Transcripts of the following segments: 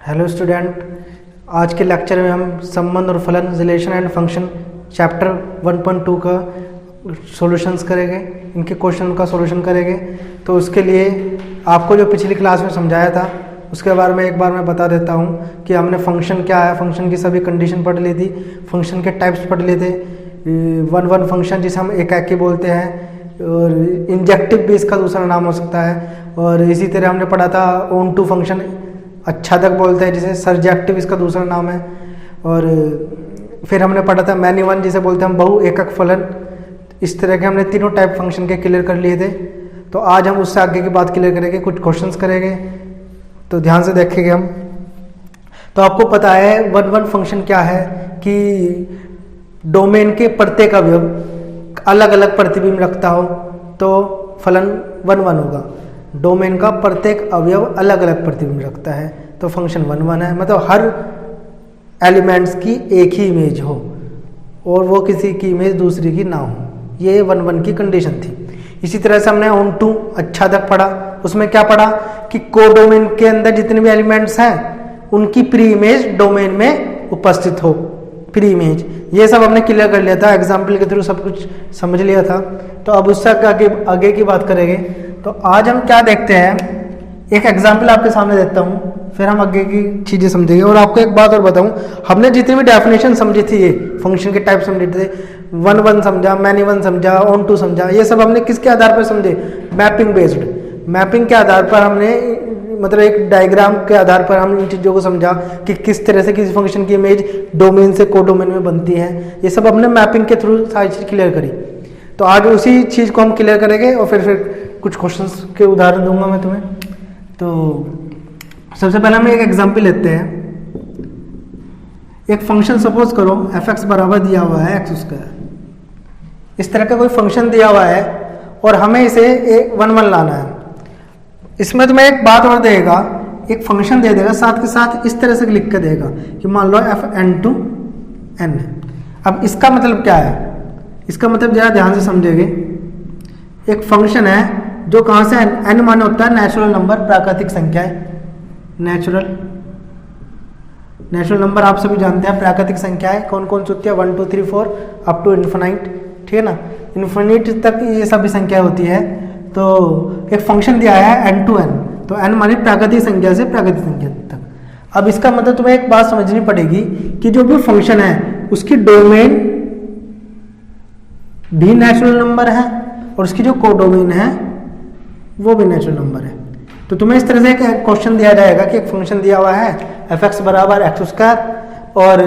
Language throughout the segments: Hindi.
हेलो स्टूडेंट, आज के लेक्चर में हम संबंध और फलन रिलेशन एंड फंक्शन चैप्टर 1.2 का सॉल्यूशंस करेंगे। इनके क्वेश्चन का सॉल्यूशन करेंगे। तो उसके लिए आपको जो पिछली क्लास में समझाया था उसके बारे में एक बार मैं बता देता हूँ कि हमने फंक्शन क्या है, फंक्शन की सभी कंडीशन पढ़ ली थी, फंक्शन के टाइप्स पढ़ लिए थे। वन फंक्शन जिसे हम एक बोलते हैं, और इंजेक्टिव भी इसका दूसरा नाम हो सकता है। और इसी तरह हमने पढ़ा था ऑन टू फंक्शन, आच्छादक बोलते हैं जिसे, सरजेक्टिव इसका दूसरा नाम है। और फिर हमने पढ़ा था मैनी वन जिसे बोलते हैं हम बहु एकक फलन। इस तरह के हमने तीनों टाइप फंक्शन के क्लियर कर लिए थे। तो आज हम उससे आगे की बात क्लियर करेंगे, कुछ क्वेश्चंस करेंगे, तो ध्यान से देखेंगे हम। तो आपको पता है वन फंक्शन क्या है कि डोमेन के प्रत्येक अवयव अलग अलग प्रतिबिंब रखता हो तो फलन वन होगा। डोमेन का प्रत्येक अवयव अलग अलग प्रतिबिंब रखता है तो फंक्शन वन है। मतलब हर एलिमेंट्स की एक ही इमेज हो और वो किसी की इमेज दूसरी की ना हो, ये वन की कंडीशन थी। इसी तरह से हमने ऑन टू आच्छादक पढ़ा। उसमें क्या पढ़ा कि कोडोमेन के अंदर जितने भी एलिमेंट्स हैं उनकी प्री इमेज डोमेन में उपस्थित हो, प्री इमेज। ये सब हमने क्लियर कर लिया था, एग्जाम्पल के थ्रू सब कुछ समझ लिया था। तो अब उससे आगे की बात करेंगे। तो आज हम क्या देखते हैं, एक एग्जाम्पल आपके सामने देता हूँ, फिर हम आगे की चीज़ें समझेंगे। और आपको एक बात और बताऊँ, हमने जितनी भी डेफिनेशन समझी थी, ये फंक्शन के टाइप समझे थे, वन समझा, मैनी वन समझा, ऑन टू समझा, ये सब हमने किसके आधार पर समझे? Mapping based. मैपिंग के आधार पर हमने, मतलब एक डायग्राम के आधार पर हम इन चीज़ों को समझा कि किस तरह से किसी फंक्शन की इमेज डोमेन से कोडोमेन में बनती है। ये सब हमने मैपिंग के थ्रू सारी चीज़ क्लियर करी। तो आज उसी चीज़ को हम क्लियर करेंगे और फिर कुछ क्वेश्चंस के उदाहरण दूंगा मैं तुम्हें। तो सबसे पहले हम एक एग्जांपल लेते हैं। एक फंक्शन सपोज करो f(x) बराबर दिया हुआ है x²। इस तरह का कोई फंक्शन दिया हुआ है और हमें इसे वन लाना है। इसमें तुम्हें एक बात और देगा, एक फंक्शन दे देगा, साथ के साथ इस तरह से लिख के देगा कि मान लो fn(n)। अब इसका मतलब क्या है? इसका मतलब जरा ध्यान से समझेंगे। एक फंक्शन है जो कहाँ से n माने होता है नेचुरल नंबर, प्राकृतिक संख्या है। नेचुरल नंबर आप सभी जानते हैं, प्राकृतिक संख्या है। कौन कौन सी होती है? 1 2 3 4 अप टू इन्फिनाइट, ठीक है ना? इन्फिनिट तक ये सभी संख्या होती है। तो एक फंक्शन दिया है n to n, तो n माने प्राकृतिक संख्या से प्राकृतिक संख्या तक। अब इसका मतलब तुम्हें एक बात समझनी पड़ेगी कि जो भी फंक्शन है उसकी डोमेन भी नेचुरल नंबर है और उसकी जो कोडोमेन है वो भी नेचुरल नंबर है। तो तुम्हें इस तरह से एक क्वेश्चन दिया जाएगा कि एक फंक्शन दिया हुआ है f(x) बराबर x² और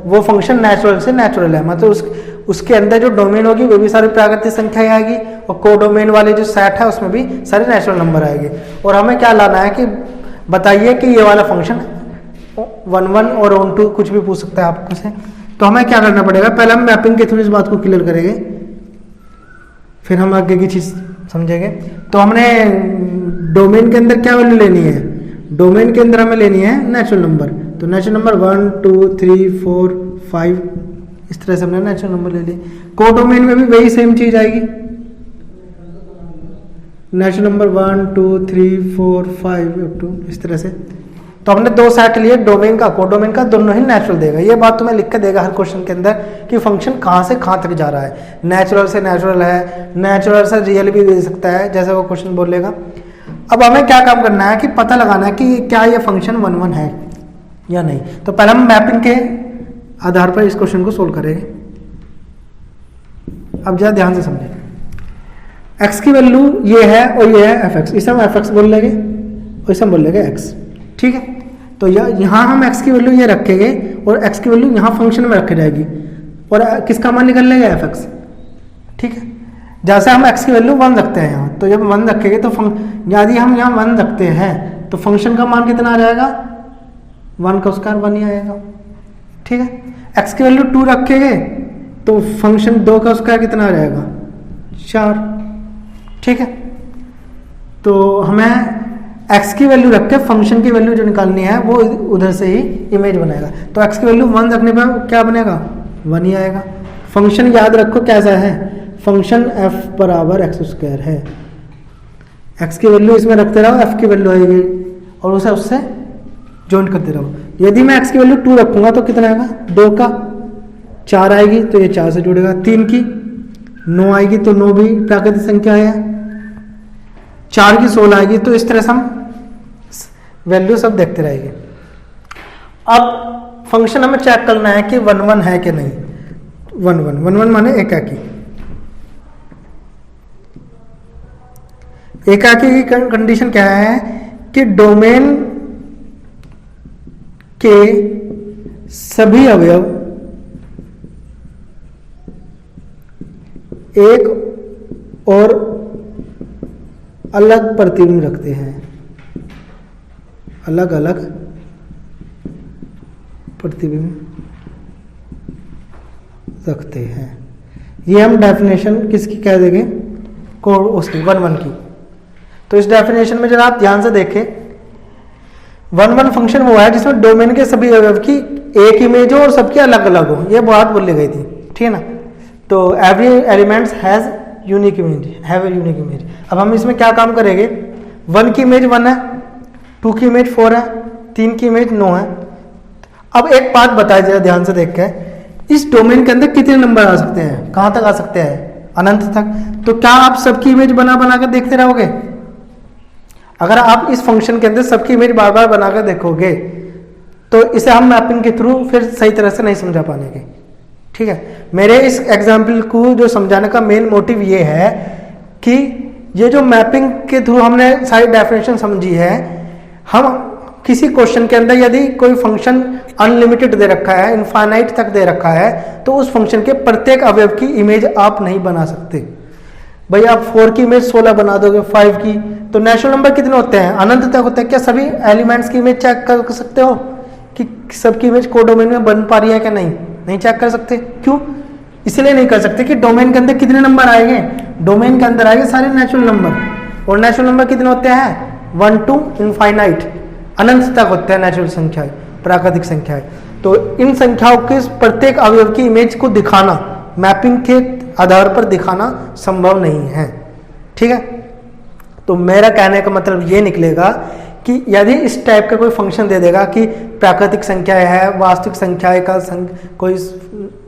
वो फंक्शन नेचुरल से नेचुरल है, मतलब उसके अंदर जो डोमेन होगी वो भी सारी प्राकृतिक संख्या आएगी और कोडोमेन वाले जो सेट है उसमें भी सारे नेचुरल नंबर आएंगे। और हमें क्या लाना है कि बताइए कि ये वाला फंक्शन वन और ऑन टू कुछ भी पूछ सकता है आपको से। तो हमें क्या करना पड़ेगा, पहले हम मैपिंग के थ्रू इस बात को क्लियर करेंगे, फिर हम आगे की चीज समझेंगे। तो हमने डोमेन के अंदर क्या वैल्यू लेनी है? डोमेन के अंदर हमें लेनी है नेचुरल नंबर। तो नेचुरल नंबर 1 2 3 4 5, इस तरह से हमने नेचुरल नंबर ले लिए। कोडोमेन में भी वही सेम चीज आएगी, नेचुरल नंबर 1 2 3 4 5 अप टू इस तरह से। तो हमने दो सेट लिए, डोमेन का कोडोमेन का, दोनों ही नेचुरल देगा। ये बात तुम्हें लिख के देगा हर क्वेश्चन के अंदर कि फंक्शन कहाँ से कहाँ तक जा रहा है। नेचुरल से नेचुरल है, नेचुरल से रियल भी दे सकता है, जैसे वो क्वेश्चन बोलेगा। अब हमें क्या काम करना है कि पता लगाना है कि क्या ये फंक्शन वन है या नहीं। तो पहले हम मैपिंग के आधार पर इस क्वेश्चन को सोल्व करेंगे। अब जरा ध्यान से समझें, x की वैल्यू ये है और ये है f(x), इसे हम f(x) बोल लेंगे और इसे हम बोल लेंगे x, ठीक है। तो यहाँ हम x की वैल्यू ये रखेंगे और x की वैल्यू यहाँ फंक्शन में रखी जाएगी और किसका मान निकल लेगा? f(x), ठीक है। जैसे हम x की वैल्यू 1 रखते हैं यहाँ, तो जब 1 रखेंगे तो यदि हम यहाँ 1 रखते हैं तो फंक्शन का मान कितना आ जाएगा? 1 का स्क्वायर 1 ही आएगा, ठीक है। x की वैल्यू 2 रखेंगे तो फंक्शन 2 का स्क्वायर कितना आ जाएगा? 4, ठीक है। तो हमें x की वैल्यू रख के फंक्शन की वैल्यू जो निकालनी है वो उधर से ही इमेज बनाएगा। तो x की वैल्यू 1 रखने पर क्या बनेगा? 1 ही आएगा। फंक्शन याद रखो कैसा है, फंक्शन f बराबर x² है। x की वैल्यू इसमें रखते रहो, f की वैल्यू आएगी और उसे उससे ज्वाइंट करते रहो। यदि मैं x की वैल्यू 2 रखूंगा तो कितना आएगा, 2 का 4 आएगी तो ये 4 से जुड़ेगा, 3 की 9 आएगी तो 9 भी प्राकृतिक संख्या है, 4 की 16 आएगी। तो इस तरह से हम वैल्यू सब देखते रहेंगे। अब फंक्शन हमें चेक करना है कि 1 1 है कि नहीं। 1 1 1 1 माने एकाकी। एकाकी की कंडीशन क्या है कि डोमेन के सभी अवयव एक और अलग प्रतिबिंब रखते हैं, अलग अलग प्रतिबिंब रखते हैं। ये हम डेफिनेशन किसकी कह देंगे, को उसकी 1 1 की। तो इस डेफिनेशन में जरा आप ध्यान से देखें, 1 1 फंक्शन वो है जिसमें डोमेन के सभी अवयव की एक इमेज हो और सबकी अलग अलग हो। ये बात बोली गई थी, ठीक है ना। तो every elements has unique image, have a unique image. अब हम इसमें क्या काम करेंगे, 1 की इमेज 1 है, 2 की इमेज 4 है, 3 की इमेज 9 है। अब एक बात बताइए जरा ध्यान से देख के, इस डोमेन के अंदर कितने नंबर आ सकते हैं, कहां तक आ सकते हैं, अनंत तक। तो क्या आप सबकी इमेज बना बना कर देखते रहोगे? अगर आप इस फंक्शन के अंदर सबकी इमेज बार बार बनाकर देखोगे तो इसे हम मैपिंग के थ्रू फिर सही तरह से नहीं समझा पाएंगे, ठीक है। मेरे इस एग्जाम्पल को जो समझाने का मेन मोटिव ये है कि ये जो मैपिंग के थ्रू हमने सारी डेफिनेशन समझी है, हम किसी क्वेश्चन के अंदर यदि कोई फंक्शन अनलिमिटेड दे रखा है, इनफाइनाइट तक दे रखा है, तो उस फंक्शन के प्रत्येक अवयव की इमेज आप नहीं बना सकते। भाई आप 4 की इमेज 16 बना दोगे, 5 की, तो नेचुरल नंबर कितने होते हैं, अनंत तक होते हैं। क्या सभी एलिमेंट्स की इमेज चेक कर सकते हो कि सबकी इमेज कोडोमेन में बन पा रही है क्या? नहीं चेक कर सकते। क्यों? इसलिए नहीं कर सकते कि डोमेन के अंदर कितने नंबर आएंगे, डोमेन के अंदर आएंगे सारे नेचुरल नंबर, और नेचुरल नंबर कितने होते हैं, 1 to इनफाइनाइट, अनंत तक होते हैं नेचुरल संख्याएं, प्राकृतिक संख्याएं। तो इन संख्याओं के प्रत्येक अवयव की इमेज को दिखाना, मैपिंग के आधार पर दिखाना संभव नहीं है, ठीक है। तो मेरा कहने का मतलब ये निकलेगा कि यदि इस टाइप का कोई फंक्शन दे देगा कि प्राकृतिक संख्या है, वास्तविक संख्याएं का कोई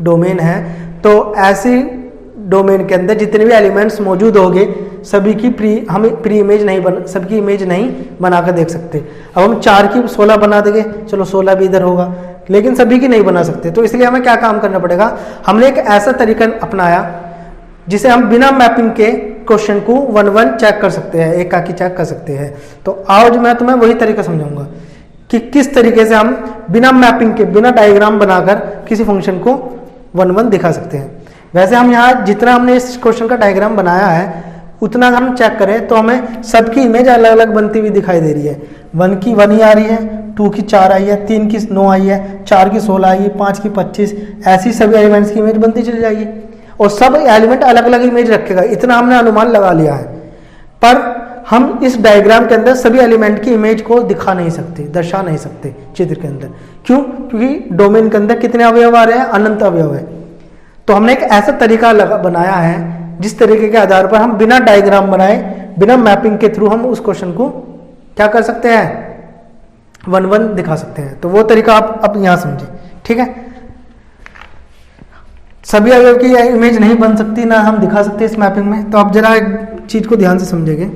डोमेन है, तो ऐसी डोमेन के अंदर जितने भी एलिमेंट्स मौजूद होंगे सभी की हम प्री इमेज नहीं बना, सबकी इमेज नहीं बनाकर देख सकते। अब हम 4 की 16 बना देंगे, चलो 16 भी इधर होगा, लेकिन सभी की नहीं बना सकते। तो इसलिए हमें क्या काम करना पड़ेगा, हमने एक ऐसा तरीका अपनाया जिसे हम बिना मैपिंग के क्वेश्चन को 1 1 चेक कर सकते हैं, एकाकी चेक कर सकते हैं। तो आज मैं तुम्हें वही तरीका समझाऊंगा कि किस तरीके से हम बिना मैपिंग के, बिना डायग्राम बनाकर किसी फंक्शन को 1 1 दिखा सकते हैं। वैसे हम यहाँ जितना हमने इस क्वेश्चन का डायग्राम बनाया है उतना हम चेक करें तो हमें सबकी इमेज अलग अलग बनती हुई दिखाई दे रही है। 1 की 1 ही आ रही है, 2 की 4 आई है, 3 की 9 आई है, 4 की 16 आई है, 5 की 25, ऐसी सभी एलिमेंट्स की इमेज बनती चली जाएगी और सब एलिमेंट अलग अलग इमेज रखेगा। इतना हमने अनुमान लगा लिया है, पर हम इस डायग्राम के अंदर सभी एलिमेंट की इमेज को दिखा नहीं सकते, दर्शा नहीं सकते चित्र के अंदर। क्यों? क्योंकि डोमेन के अंदर कितने अवयव आ रहे हैं, अनंत अवयव है। तो हमने एक ऐसा तरीका बनाया है जिस तरीके के आधार पर हम बिना डायग्राम बनाए, बिना मैपिंग के थ्रू हम उस क्वेश्चन को क्या कर सकते हैं, 1 1 दिखा सकते हैं। तो वो तरीका आप अब यहां समझे, ठीक है। सभी अवयव की इमेज नहीं बन सकती, ना हम दिखा सकते इस मैपिंग में। तो आप जरा एक चीज को ध्यान से समझेंगे।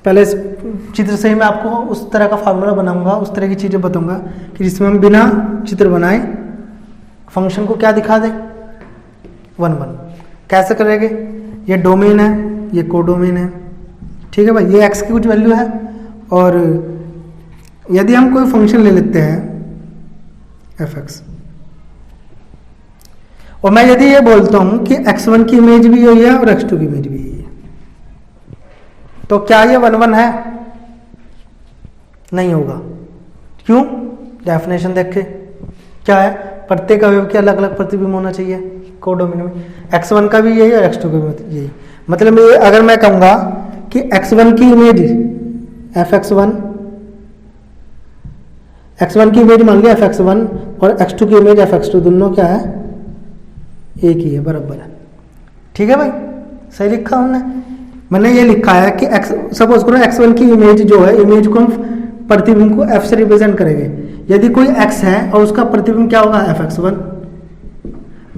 पहले इस चित्र से ही मैं आपको उस तरह का फार्मूला बनाऊंगा, उस तरह की चीजें बताऊंगा कि जिसमें हम बिना चित्र बनाए फंक्शन को क्या दिखा दे, 1 1। कैसे करेंगे? ये डोमेन है, ये कोडोमेन है, ठीक है भाई। ये x की कुछ वैल्यू है और यदि हम कोई फंक्शन ले लेते हैं f(x) और मैं यदि ये बोलता हूं कि x1 की इमेज भी यही है और x2 की इमेज भी यही है, तो क्या ये 1 1 है? नहीं होगा। क्यों? डेफिनेशन देखे क्या है, प्रत्येक अवयव के अलग अलग प्रतिबिंब होना चाहिए कोडोमेन में। x1 का भी यही और x2 का भी यही। मतलब ये अगर मैं कहूंगा कि x1 की इमेज fx1, x1 की इमेज मान लिया fx1 और x2 की इमेज fx2, दोनों क्या है, एक ही है, बराबर है। ठीक है भाई, सही लिखा हमने। मैंने ये लिखा है कि सपोज करो x1 की इमेज जो है, इमेज को हम प्रतिबिंब को f से रिप्रेजेंट करेंगे। यदि कोई x है और उसका प्रतिबिंब क्या होगा, fx1,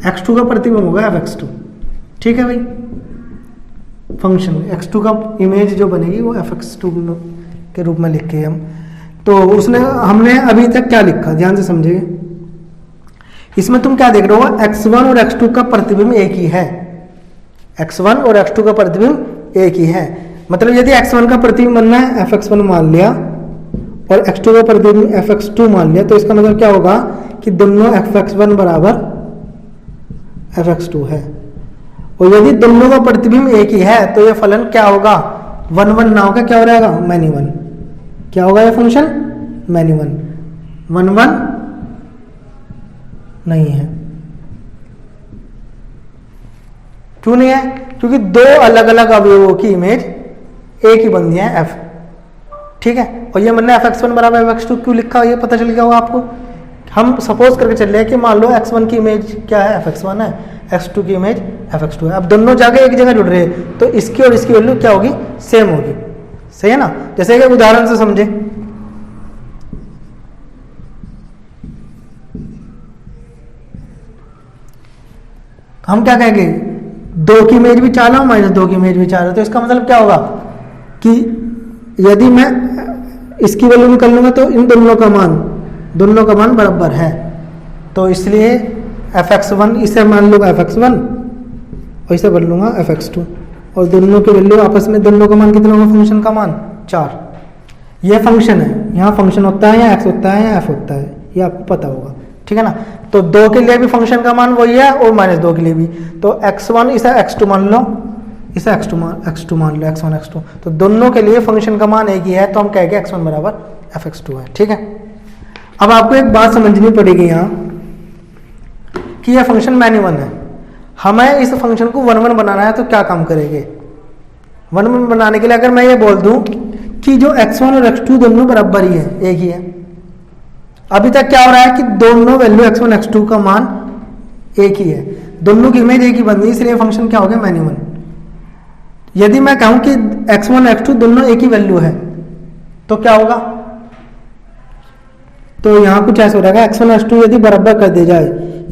x2 का प्रतिबिंब होगा fx2। ठीक है भाई, फंक्शन x2 का इमेज जो बनेगी वो fx2 के रूप में लिखे हम। तो उसने हमने अभी तक क्या लिखा, ध्यान से समझिए। इसमें तुम क्या देख रहे हो, x1 और x2 का प्रतिबिंब एक ही है। x1 और x2 का प्रतिबिंब एक ही है। मतलब यदि x1 का प्रतिबिंब बनना है fx1 मान लिया और x2 का प्रतिबिंब fx2 मान लिया, तो इसका मतलब क्या होगा कि दोनों fx1 बराबर fx2 है। और यदि दोनों का प्रतिबिंब एक ही है तो ये फलन क्या होगा, 1 1 ना होगा, क्या हो जाएगा, मैनी 1। क्या होगा ये फंक्शन, मैनी 1। 1 1 नहीं है। क्यों नहीं है, क्योंकि दो अलग अलग अवयवों की इमेज एक ही बन गई है f। ठीक है, और ये मैंने fx1 बराबर fx2 क्यों लिखा, ये पता चल गया होगा आपको। हम सपोज करके चल रहे हैं कि मान लो x1 की इमेज क्या है, fx1 है, x2 की इमेज fx2 है। अब दोनों जाके एक जगह जुड़ रहे हैं तो इसकी और इसकी वैल्यू क्या होगी, सेम होगी। सही है ना। जैसे कि उदाहरण से समझे, हम क्या कहेंगे, 2 की इमेज भी 4 है माइनस 2 की इमेज भी 4 है। तो इसका मतलब क्या होगा कि यदि मैं इसकी वैल्यू निकाल लूंगा तो इन दोनों का मान बराबर है। तो इसलिए fx1 इसे मान लूंगा fx1 और इसे बन लूंगा fx2, और दोनों की वैल्यू आपस में, दोनों का मान कितना होगा, फंक्शन का मान 4। ये फंक्शन है, यहाँ फंक्शन होता है या x होता है या f होता है, ये आपको पता होगा। ठीक है ना। तो 2 के लिए भी फंक्शन का मान वही है और माइनस 2 के लिए भी। तो x1 इसे x2 मान लो, इसे x2 मान लो, x1 x2। तो दोनों के लिए फंक्शन का मान एक ही है, तो हम कहेंगे x1 बराबर fx2 है। ठीक है। अब आपको एक बात समझनी पड़ेगी यहाँ कि यह फंक्शन मैनी 1 है। हमें इस फंक्शन को 1 1 बनाना है, तो क्या काम करेंगे, 1 1 बनाने के लिए अगर मैं ये बोल दूं कि जो x1 और x2 दोनों बराबर ही है, एक ही है। अभी तक क्या हो रहा है कि दोनों वैल्यू x1 x2 का मान एक ही है, दोनों की इमेज एक ही बन गई, इसलिए फंक्शन क्या हो गया, मैनी 1। यदि मैं कहूं कि x1 x2 दोनों एक ही वैल्यू है तो क्या होगा, तो यहां कुछ ऐसा हो जाएगा, x1 x2 यदि बराबर कर दिया जाए,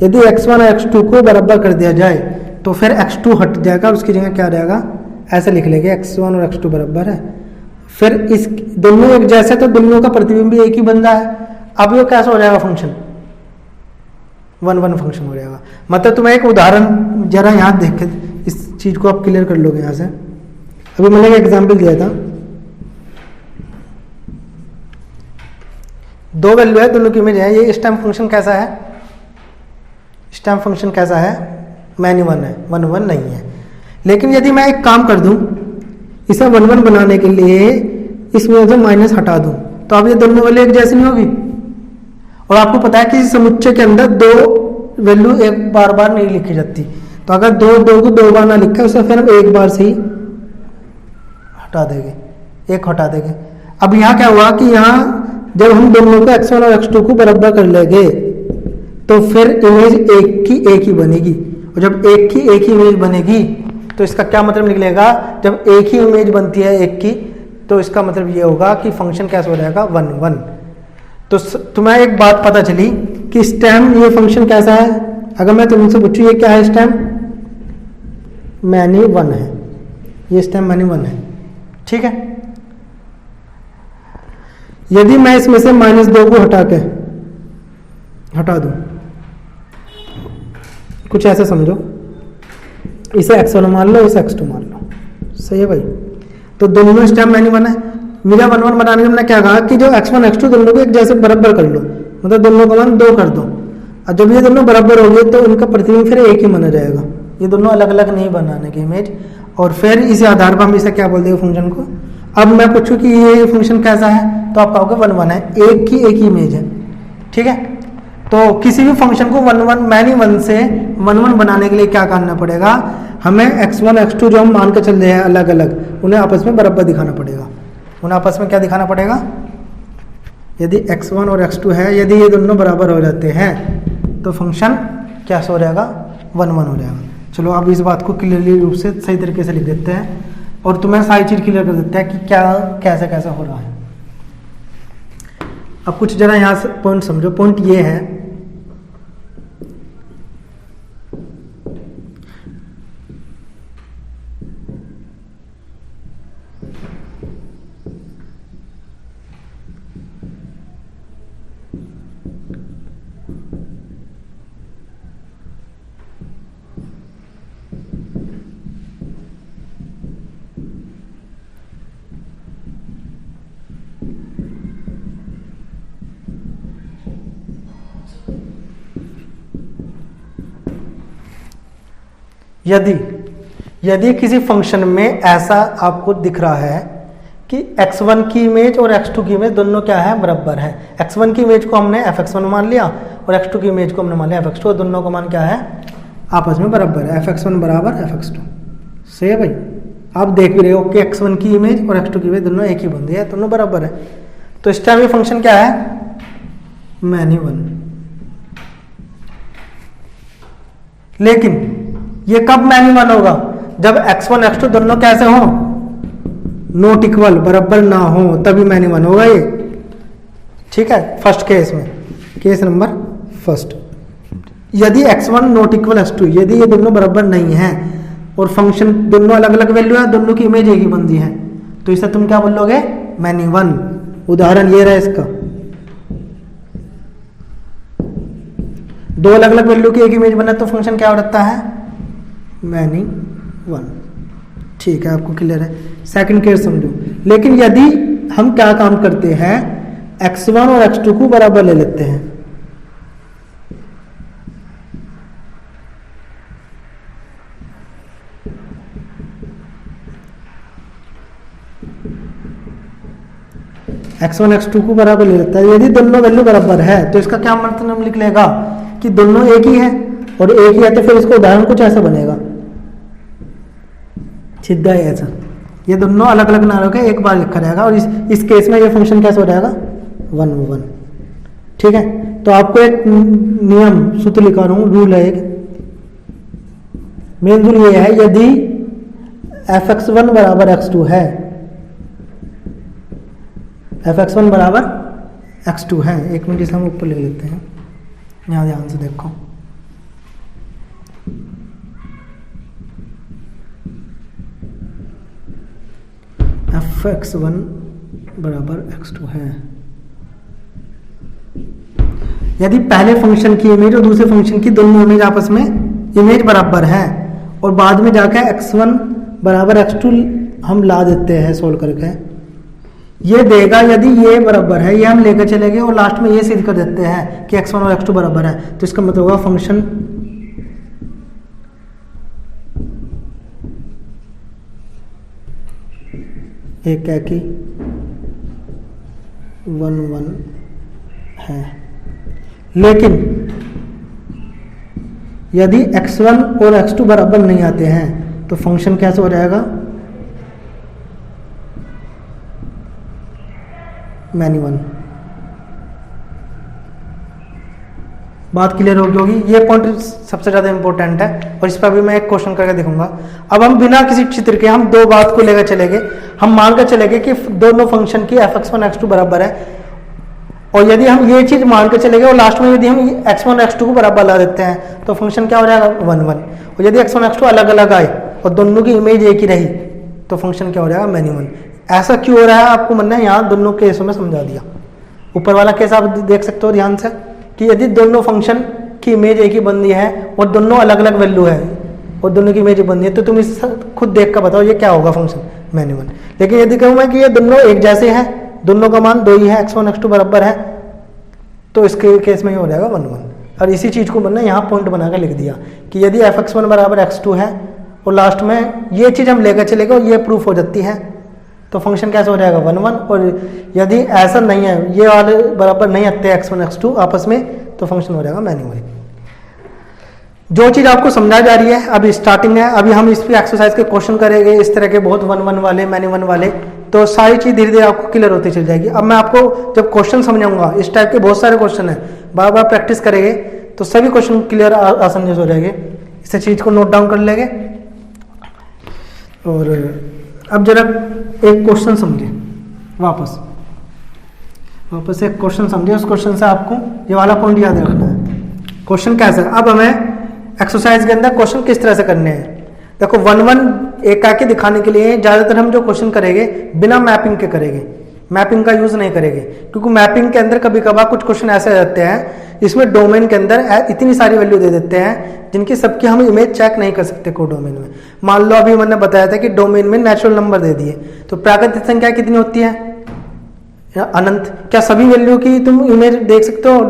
यदि x1 x2 को बराबर कर दिया जाए तो फिर x2 हट जाएगा, उसकी जगह क्या रहेगा, ऐसे लिख लेंगे x1 और x2 बराबर है। फिर इस दोनों एक जैसे, तो दोनों का प्रतिबिंब भी एक ही बन रहा है। अब ये कैसा हो जाएगा फंक्शन, 1 1 फंक्शन हो जाएगा। मतलब तुम्हें एक उदाहरण जरा यहाँ देख के इस चीज को आप क्लियर कर लोगे। यहाँ से अभी मैंने एक एग्जाम्पल दिया था, 2 वैल्यू है, दोनों की इमेज है। ये स्टैम्प फंक्शन कैसा है, स्टैम्प फंक्शन कैसा है, मैनी 1 है, 1 1 नहीं है। लेकिन यदि मैं एक काम कर दूं, इसे 1 1 बनाने के लिए इसमें से माइनस हटा दूं, तो अब ये दोनों वैल्यू एक जैसी नहीं होगी। और आपको पता है कि समुच्चय के अंदर 2 वैल्यू एक बार बार नहीं लिखी जाती। तो अगर 2 को 2 बार ना लिखा उसे फिर हम एक बार से ही हटा देंगे, एक हटा देंगे। अब यहाँ क्या हुआ कि यहाँ जब हम दोनों को x1 और x2 को बराबर कर लेंगे तो फिर इमेज एक ही बनेगी। और जब एक ही इमेज बनेगी तो इसका क्या मतलब निकलेगा, जब एक ही इमेज बनती है एक की, तो इसका मतलब ये होगा कि फंक्शन कैसे हो जाएगा, 1 1। तो तुम्हें एक बात पता चली कि स्टैम्प ये फंक्शन कैसा है। अगर मैं तुमसे पूछूं ये क्या है, स्टैम्प मैनी 1 है, ये स्टैम्प मैनी 1 है। ठीक है। यदि मैं इसमें से -2 को हटा दूं, कुछ ऐसा समझो, इसे x1 मान लो, इसे x2 मान लो। सही है भाई। तो दोनों स्टैम्प मैनी 1 है। मेरा 1 1 बनाने में मैंने क्या कहा कि जो x1 x2 दोनों को एक जैसे बराबर कर लो, मतलब दोनों का मान 2 कर दो। और जब ये दोनों बराबर हो गए तो इनका प्रतिबिंब फिर एक ही माना जाएगा, ये दोनों अलग अलग नहीं बनाने की इमेज। और फिर इस आधार पर हम इसे क्या बोल देंगे, फंक्शन को। अब मैं पूछूं कि ये फंक्शन कैसा है, तो आप कहोगे 1 1 है, एक ही इमेज है। ठीक है। तो किसी भी फंक्शन को 1 1 मैनी 1 से 1 1 बनाने के लिए क्या करना पड़ेगा, हमें x1 x2 जो हम मान के चल रहे हैं अलग अलग, उन्हें आपस में बराबर दिखाना पड़ेगा। उन्हें आपस में क्या दिखाना पड़ेगा, यदि x1 और x2 है, यदि ये दोनों बराबर हो जाते हैं तो फंक्शन क्या हो जाएगा, 1 1 हो जाएगा। चलो अब इस बात को क्लियरली रूप से सही तरीके से लिख देते हैं और तुम्हें सारी चीज़ क्लियर कर देते हैं कि क्या कैसे कैसे हो रहा है। अब कुछ जरा यहाँ से पॉइंट समझो। पॉइंट ये है यदि किसी फंक्शन में ऐसा आपको दिख रहा है कि x1 की इमेज और x2 की इमेज दोनों क्या है, बराबर है। x1 की इमेज को हमने fx1 मान लिया और x2 की इमेज को हमने मान लिया fx2 और दोनों का मान क्या है, आपस में बराबर है। fx1 बराबर fx2। सही है भाई, आप देख भी रहे हो कि x1 की इमेज और x2 की इमेज दोनों एक ही बंदी है, दोनों बराबर है। तो इस टाइम ये फंक्शन क्या है, मैनी वन। लेकिन ये कब मैनी वन होगा, जब x1 x2 दोनों कैसे हो, नॉट इक्वल, बराबर ना हो, तभी मैनी वन होगा ये। ठीक है, फर्स्ट केस में, केस नंबर फर्स्ट। यदि x1 नॉट इक्वल x2, यदि ये दोनों बराबर नहीं है और फंक्शन दोनों अलग अलग वैल्यू है, दोनों की इमेज एक ही बनती है, तो इसे तुम क्या बोलोगे, मैनी वन। उदाहरण ये रहा इसका, दो अलग अलग वैल्यू की एक इमेज बना तो फंक्शन क्या होता है, मैनी वन। ठीक है, आपको क्लियर है। सेकंड केस समझो। लेकिन यदि हम क्या काम करते हैं, x1 और x2 को बराबर ले लेते हैं, x1 x2 को बराबर ले लेता है, यदि दोनों वैल्यू बराबर है तो इसका क्या मतलब लिख लेगा कि दोनों एक ही है, और एक ही है तो फिर इसका उदाहरण कुछ ऐसा बनेगा, सीधा ही ऐसा, ये दोनों अलग अलग ना होकर एक बार लिखा जाएगा और इस केस में ये फंक्शन कैसे हो जाएगा, 1 1। ठीक है, तो आपको एक नियम सूत्र लिखा रहा हूं, रूल है एक, मेन रूल ये है, यदि fx1 बराबर x2 है, fx1 बराबर x2 है, एक मिनट इसे हम ऊपर लिख लेते हैं, यहां ध्यान से देखो, fx1 बराबर x2 है। यदि पहले फंक्शन की इमेज और दूसरे फंक्शन की दोनों इमेज आपस में इमेज बराबर है और बाद में जाकर x1 बराबर x2 हम ला देते हैं सोल्व करके, ये देगा यदि ये बराबर है, ये हम लेकर चले गए और लास्ट में ये सिद्ध कर देते हैं कि x1 और x2 बराबर है, तो इसका मतलब होगा फंक्शन एक है कि 1 1 है। लेकिन यदि x1 और x2 बराबर नहीं आते हैं तो फंक्शन कैसे हो जाएगा, मैनी वन। बात क्लियर होगी। ये पॉइंट सबसे ज्यादा इंपॉर्टेंट है और इस पर भी मैं एक क्वेश्चन करके दिखाऊंगा। अब हम बिना किसी चित्र के हम दो बात को लेकर चलेंगे, हम मान कर चलेंगे कि दोनों फंक्शन की fx1 x2 बराबर है, और यदि हम ये चीज मान कर चलेंगे और लास्ट में यदि हम x1 x2 को बराबर ला देते हैं तो फंक्शन क्या हो जाएगा, 1 1। और यदि x1 x2 अलग अलग आए और दोनों की इमेज एक ही रही तो फंक्शन क्या हो जाएगा, मैनी वन। ऐसा क्यों हो रहा है आपको मानना है, यहाँ दोनों केसों में समझा दिया। ऊपर वाला केस आप देख सकते हो ध्यान से कि यदि दोनों फंक्शन की इमेज एक ही बनती है और दोनों अलग अलग वैल्यू है और दोनों की इमेज बनती है तो तुम इस खुद देख कर बताओ ये क्या होगा, फंक्शन मैनी वन। लेकिन यदि कहूँ मैं कि ये दोनों एक जैसे हैं, दोनों का मान 2 ही है, x1 x2 बराबर है, तो इसके केस में ये हो जाएगा 1 1। और इसी चीज को मैंने यहाँ पॉइंट बनाकर लिख दिया कि यदि fx1 बराबर x2 है और लास्ट में ये चीज हम लेकर चलेंगे और ये प्रूफ हो जाती है तो फंक्शन कैसे हो जाएगा, 1 1। और यदि ऐसा नहीं है, ये वाले बराबर नहीं आते x1 x2 आपस में, तो फंक्शन हो जाएगा मैनी वन। जो चीज आपको समझाई जा रही है अभी स्टार्टिंग है, अभी हम इस पे एक्सरसाइज के क्वेश्चन करेंगे इस तरह के बहुत 1 1 वाले, मैनी वन वाले, तो सारी चीज धीरे धीरे आपको क्लियर होती चल जाएगी। अब मैं आपको जब क्वेश्चन समझाऊंगा, इस टाइप के बहुत सारे क्वेश्चन है, बार बार प्रैक्टिस करेंगे तो सभी क्वेश्चन क्लियर आसानी से हो जाएंगे। इस चीज़ को नोट डाउन कर लेंगे। और अब जरा एक क्वेश्चन समझे, वापस एक क्वेश्चन समझे। उस क्वेश्चन से आपको ये वाला पॉइंट याद रखना है। क्वेश्चन कैसा है, अब हमें एक्सरसाइज के अंदर क्वेश्चन किस तरह से करने हैं। देखो 1-1 एक आके दिखाने के लिए ज़्यादातर हम जो क्वेश्चन करेंगे बिना मैपिंग के करेंगे, मैपिंग का यूज़ नहीं करेंगे, क्योंकि मैपिंग के अंदर कभी कभार कुछ क्वेश्चन ऐसे रहते हैं जिसमें डोमेन के अंदर इतनी सारी वैल्यू दे देते हैं जिनकी सबकी हम इमेज चेक नहीं कर सकते को डोमेन में। मान लो अभी मैंने बताया था कि डोमेन में नेचुरल नंबर दे दिए, तो प्राकृतिक संख्या कितनी होती है, अनंत। क्या सभी वैल्यू की तुम इमेज देख सकते हो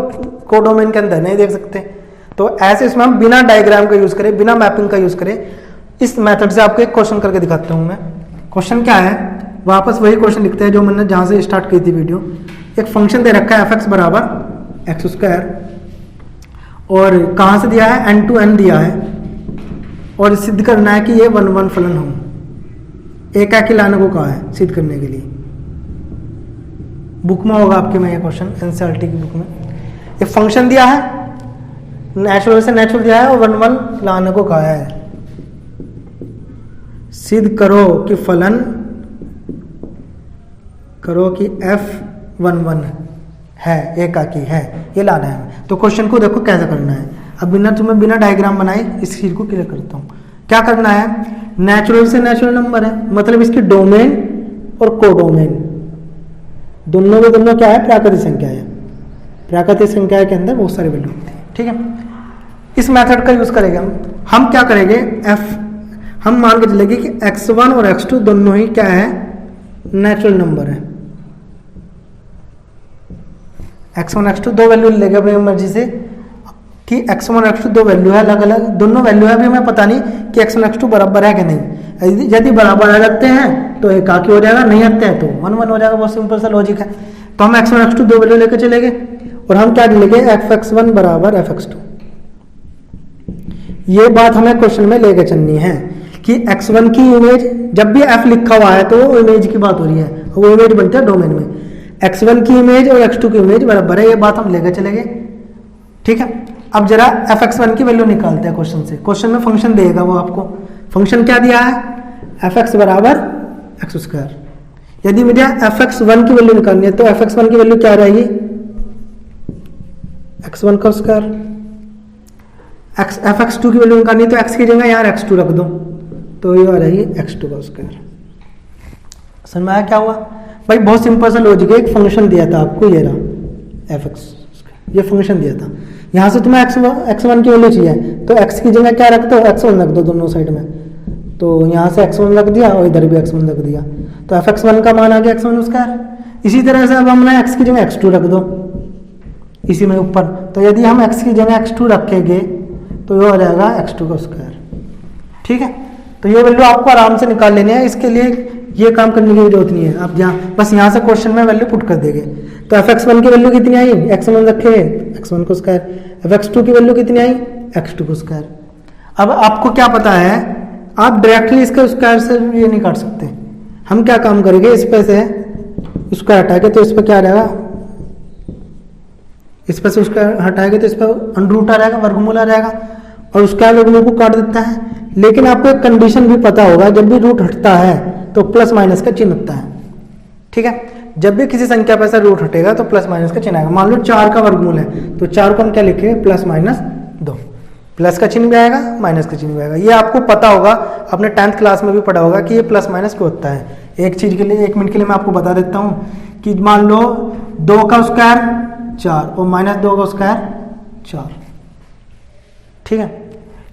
को डोमेन के अंदर? नहीं देख सकते। तो ऐसे इसमें हम बिना डायग्राम का यूज़ करें, बिना मैपिंग का यूज़ करें। इस मेथड से आपको एक क्वेश्चन करके दिखाता हूँ मैं। क्वेश्चन क्या है, वापस वही क्वेश्चन लिखते हैं जो मैंने जहाँ से स्टार्ट की थी वीडियो। एक फंक्शन दे रखा है f(x) बराबर x², और कहाँ से दिया है, n to n दिया है, और सिद्ध करना है कि ये 1-1 फलन हो। एक आके लाने को कहा है सिद्ध करने के लिए। बुक में होगा आपके में ये क्वेश्चन, एनसीईआरटी की बुक में। एक फंक्शन दिया है, नेचुरल से नेचुरल दिया है, और 1-1 लाने को कहा है। सिद्ध करो कि फलन करो कि f(1-1) है, एकाकी है, ये लाना है। तो क्वेश्चन को देखो कैसे करना है। अब बिना डायग्राम बनाए इस चीज को क्लियर करता हूँ। क्या करना है, नेचुरल से नेचुरल नंबर है, मतलब इसकी डोमेन और कोडोमेन दोनों के दोनों क्या है, प्राकृतिक संख्या है। प्राकृतिक संख्या के अंदर बहुत सारी वैल्यू होती है, ठीक है। इस मेथड का यूज करेंगे हम क्या करेंगे, हम मान के चलेंगे कि x1 और x2 दोनों ही क्या है, नेचुरल नंबर है। x1 x2 दो वैल्यू लेंगे अपनी मर्जी से कि x1 और x2 दो वैल्यू है, अलग अलग दोनों वैल्यू है। अभी हमें पता नहीं कि x1 x2 बराबर है कि नहीं। यदि बराबर आ जाते हैं तो एकाकी हो जाएगा, नहीं आते हैं तो 1-1 हो जाएगा। बहुत सिंपल सा लॉजिक है। तो हम x1 x2 दो वैल्यू लेकर चलेंगे, और हम क्या लेंगे, f(x1) बराबर f(x2). ये बात हमें क्वेश्चन में लेकर चलनी है कि x1 की इमेज, जब भी f लिखा हुआ है तो वो इमेज की बात हो रही है, वो इमेज बनती है डोमेन में। x1 की इमेज और x2 की इमेज बराबर है, ये बात हम लेकर चलेंगे, ठीक है। अब जरा f(x1) की वैल्यू निकालते हैं क्वेश्चन से। क्वेश्चन में फंक्शन देगा वो आपको। फंक्शन क्या दिया है, f(x) बराबर x²। यदि मुझे f(x1) की वैल्यू निकालनी है तो f(x1) की वैल्यू क्या रहेगी, x1 का स्क्वायर। f(x2) की वैल्यू निकालनी है तो x की जगह यहाँ x2 रख दो, तो ये आ रही x2 का स्क्वायर। समझ में आया क्या हुआ भाई? बहुत सिंपल सा लॉजिक है। एक फंक्शन दिया था आपको, ये रहा f(x), ये फंक्शन दिया था। यहाँ से तुम्हें x1 की वैल्यू चाहिए तो x की जगह क्या रख दो, x1 रख दो दोनों साइड में। तो यहाँ से x1 रख दिया और इधर भी x1 रख दिया, तो f(x1) का मान आ गया x1 स्क्वायर। इसी तरह से अब हमने x की जगह x2 रख दो इसी में ऊपर। तो यदि हम x की जगह x2 रखेंगे तो ये हो जाएगा x2 का स्क्वायर, ठीक है। तो ये वैल्यू आपको आराम से निकाल लेनी है, इसके लिए ये काम करने की जरूरत नहीं है। आप बस यहाँ से क्वेश्चन में वैल्यू पुट कर देंगे। तो f(x1) की वैल्यू कितनी आई, x1 रखे x1 को स्क्वायर। f(x2) की वैल्यू कितनी आई, x2 को स्क्वायर। अब आपको क्या पता है, आप डायरेक्टली इसके स्क्वायर से ये नहीं काट सकते। हम क्या काम करेंगे, इस पे से स्क्वायर हटाएंगे तो इस पर क्या रहेगा, इस पर से स्क्वायर हटाएंगे तो इस पर अंडर आ रहेगा, वर्गमूल आ रहेगा, और उसका वर्गमूल को काट देता है। लेकिन आपको एक कंडीशन भी पता होगा, जब भी रूट हटता है तो प्लस माइनस का चिन्ह होता है, ठीक है। जब भी किसी संख्या पर ऐसा रूट हटेगा तो प्लस माइनस का चिन्ह आएगा। मान लो 4 का वर्गमूल है तो 4 को हम क्या लिखेंगे, +-2। प्लस का चिन्ह भी आएगा, माइनस का चिन्ह भी आएगा। ये आपको पता होगा, अपने 10th क्लास में भी पढ़ा होगा कि ये प्लस माइनस क्यों होता है। एक चीज के लिए 1 मिनट के लिए मैं आपको बता देता हूँ कि मान लो 2 का स्क्वायर 4 और -2 का स्क्वायर 4, ठीक है।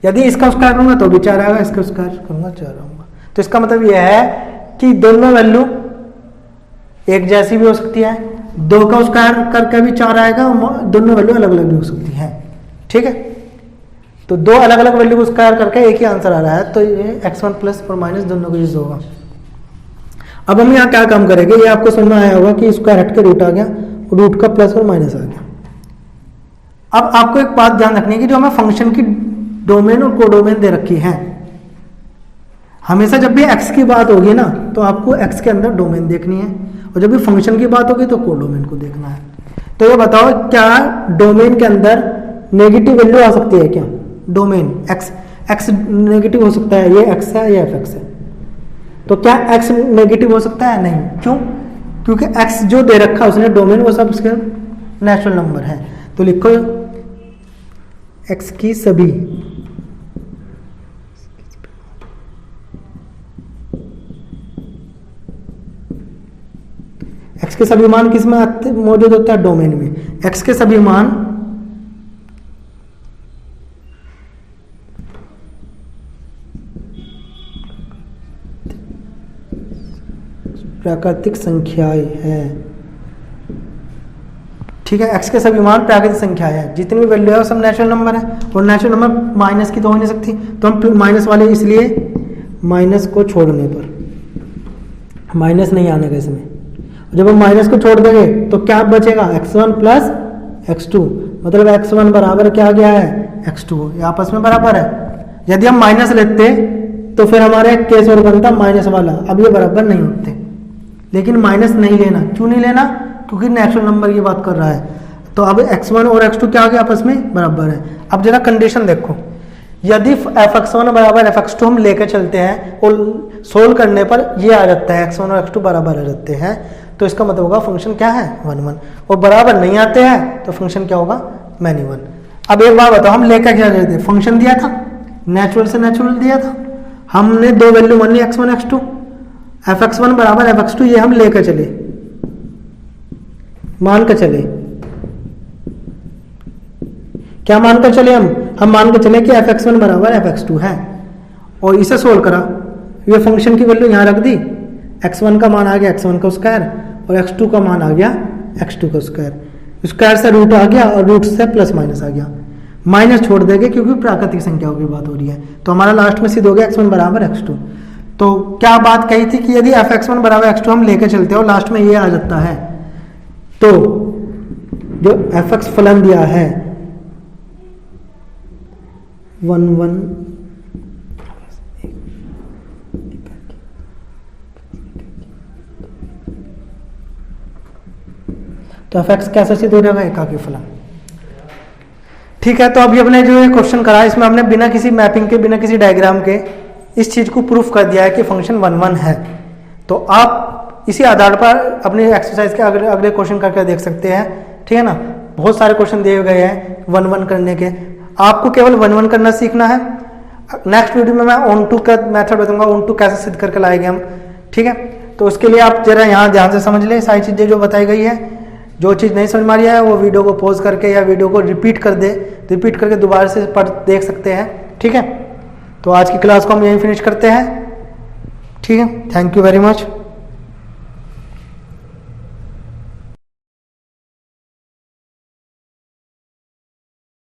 यदि इसका स्क्वायर करूंगा तो भी 4 आएगा, इसका स्क्वायर करूंगा 4 आऊंगा। तो इसका मतलब यह है कि दोनों वैल्यू एक जैसी भी हो सकती है। 2 का स्क्वायर करके भी 4 आएगा, दोनों वैल्यू अलग अलग भी हो सकती है, ठीक है। तो 2 अलग अलग वैल्यू को स्क्वायर करके एक ही आंसर आ रहा है, तो ये x1 प्लस और माइनस दोनों को यूज होगा। अब हम यहाँ क्या काम करेंगे, ये आपको समझ में आया होगा कि स्क्वायर हट के रूट आ गया, रूट का प्लस और माइनस आ गया। अब आपको एक बात ध्यान रखनी है कि जो हमें फंक्शन की डोमेन और कोडोमेन दे रखी है, हमेशा जब भी x की बात होगी ना तो आपको x के अंदर डोमेन देखनी है, और जब भी फंक्शन की बात होगी तो कोडोमेन को देखना है। तो ये बताओ, क्या डोमेन के अंदर नेगेटिव वैल्यू आ सकती है क्या, डोमेन x x नेगेटिव हो सकता है, ये x है, ये fx है, तो क्या x नेगेटिव हो सकता है? नहीं। क्यों? क्योंकि x जो दे रखा है उसने डोमेन, वो सब उसके नेचुरल नंबर है। तो लिखो x की सभी x के सभी मान किस में मौजूद होता है? डोमेन में। x के सभी मान प्राकृतिक संख्याएं हैं, ठीक है। x के सभी मान प्राकृतिक संख्या है, जितनी भी वैल्यू है वो सब नेचुरल नंबर है, और नेचुरल नंबर माइनस की तो हो नहीं सकती, तो हम माइनस वाले इसलिए माइनस को छोड़ने पर, माइनस नहीं आने का इसमें, जब हम माइनस को छोड़ देंगे तो क्या बचेगा? x1 प्लस x2, मतलब x1 बराबर क्या गया है? x2, ये आपस में बराबर है। यदि हम माइनस लेते तो फिर हमारा एक केस और बनता माइनस वाला, अब ये बराबर नहीं होते, लेकिन माइनस नहीं लेना। क्यों नहीं लेना? क्योंकि नेचुरल नंबर की बात कर रहा है। तो अब x1 और x2 क्या हो गया? आपस में बराबर है। अब जरा कंडीशन देखो, यदि fx1 बराबर fx2 हम लेकर चलते हैं और सोल्व करने पर ये आ जाता है x1 और x2 बराबर आ जाते हैं, तो इसका मतलब होगा फंक्शन क्या है? 1 1। और बराबर नहीं आते हैं तो फंक्शन क्या होगा? मैनी 1। अब एक बात बताओ, हम लेकर क्या चलते? फंक्शन दिया था, नेचुरल से नेचुरल दिया था, हमने दो वैल्यू मान ली x1 x2, fx1 बराबर fx2, ये हम लेकर चले, मान कर चले। क्या मान कर चले? हम मान कर चले कि fx1 बराबर fx2 है, और इसे सोल्व करा, ये फंक्शन की वैल्यू यहां रख दी, x1 का मान आ गया x1 का स्क्वायर, और x2 का मान आ गया x2 का स्क्वायर, स्क्वायर से रूट आ गया और रूट से प्लस माइनस आ गया, माइनस छोड़ देंगे क्योंकि प्राकृतिक संख्याओं की बात हो रही है, तो हमारा लास्ट में सिद्ध हो गया x1 बराबर x2। तो क्या बात कही थी कि यदि fx1 बराबर x2 हम लेकर चलते हैं और लास्ट में ये आ जाता है, तो जो fx फलन दिया है 1 1, तो fx कैसे सिद्ध हो जाएगा? एकाकी फलन। ठीक है, तो अभी अपने जो ये क्वेश्चन करा इसमें हमने बिना किसी मैपिंग के, बिना किसी डायग्राम के इस चीज को प्रूफ कर दिया है कि फंक्शन 1 1 है। तो आप इसी आधार पर अपने एक्सरसाइज के अगले क्वेश्चन करके देख सकते हैं, ठीक है ना। बहुत सारे क्वेश्चन दिए गए हैं 1 1 करने के, आपको केवल 1 1 करना सीखना है। नेक्स्ट वीडियो में मैं ऑन टू का मेथड बताऊंगा, ऑन टू कैसे सिद्ध करके लाएंगे हम, ठीक है। तो उसके लिए आप जरा यहाँ ध्यान से समझ लें सारी चीजें जो बताई गई है। जो चीज़ नहीं समझ में आ रही है वो वीडियो को पॉज करके या वीडियो को रिपीट कर दे, रिपीट करके दोबारा से पढ़ देख सकते हैं, ठीक है। तो आज की क्लास को हम यहीं फिनिश करते हैं, ठीक है। Thank you very much.